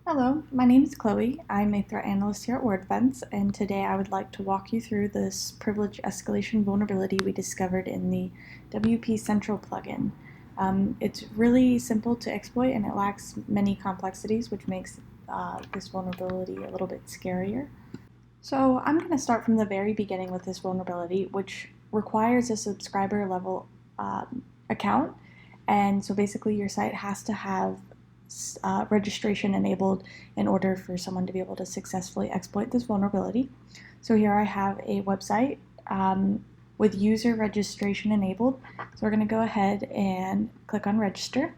Hello, my name is Chloe. I'm a threat analyst here at Wordfence, and today I would like to walk you through this privilege escalation vulnerability we discovered in the wpCentral plugin. It's really simple to exploit and it lacks many complexities, which makes this vulnerability a little bit scarier. So I'm going to start from the very beginning with this vulnerability, which requires a subscriber level account. And so basically your site has to have registration enabled in order for someone to be able to successfully exploit this vulnerability. So here I have a website with user registration enabled. So we're going to go ahead and click on register.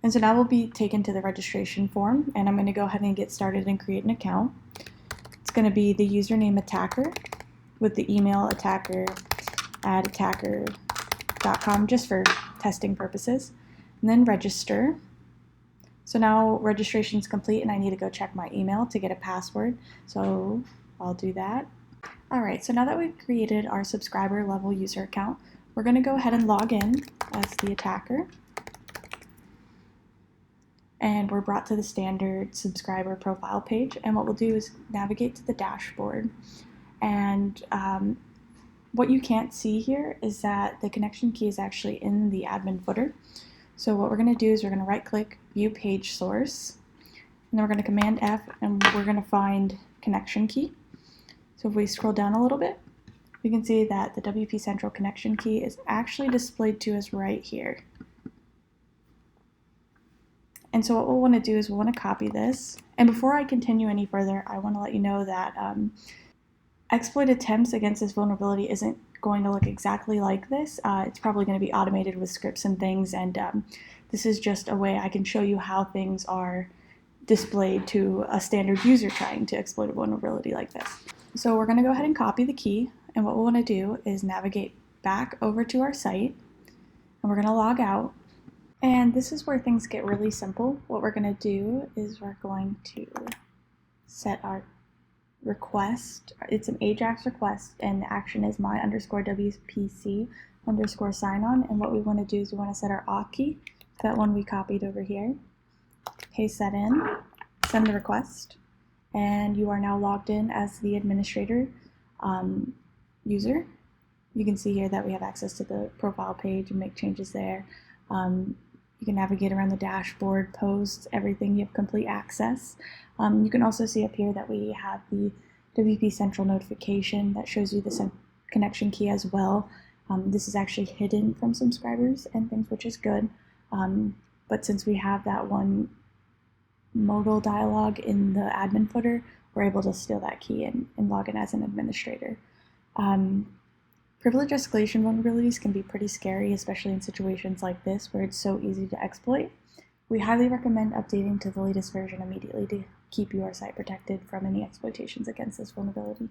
And so now we'll be taken to the registration form, and I'm going to go ahead and get started and create an account. It's going to be the username attacker with the email attacker@attacker.com just for testing purposes. And then register. So now registration is complete and I need to go check my email to get a password. So I'll do that. Alright, so now that we've created our subscriber level user account, we're going to go ahead and log in as the attacker. And we're brought to the standard subscriber profile page. And what we'll do is navigate to the dashboard. And what you can't see here is that the connection key is actually in the admin footer. So what we're going to do is we're going to right click, view page source, and then we're going to Command F and we're going to find connection key. So if we scroll down a little bit, we can see that the wpCentral connection key is actually displayed to us right here. And so what we'll want to do is we'll want to copy this. And before I continue any further, I want to let you know that exploit attempts against this vulnerability isn't going to look exactly like this. It's probably going to be automated with scripts and things, and this is just a way I can show you how things are displayed to a standard user trying to exploit a vulnerability like this. So we're going to go ahead and copy the key, and what we'll want to do is navigate back over to our site, and we're going to log out. And this is where things get really simple. What we're going to do is we're going to set our request. It's an AJAX request, and the action is my_WPC_sign-on. And what we want to do is we want to set our auth key, that one we copied over here. Paste that in, send the request, and you are now logged in as the administrator user. You can see here that we have access to the profile page and make changes there. You can navigate around the dashboard, posts, everything. You have complete access. You can also see up here that we have the wpCentral notification that shows you the connection key as well. This is actually hidden from subscribers and things, which is good. But since we have that one modal dialog in the admin footer, we're able to steal that key and log in as an administrator. Privilege escalation vulnerabilities can be pretty scary, especially in situations like this where it's so easy to exploit. We highly recommend updating to the latest version immediately to keep your site protected from any exploitations against this vulnerability.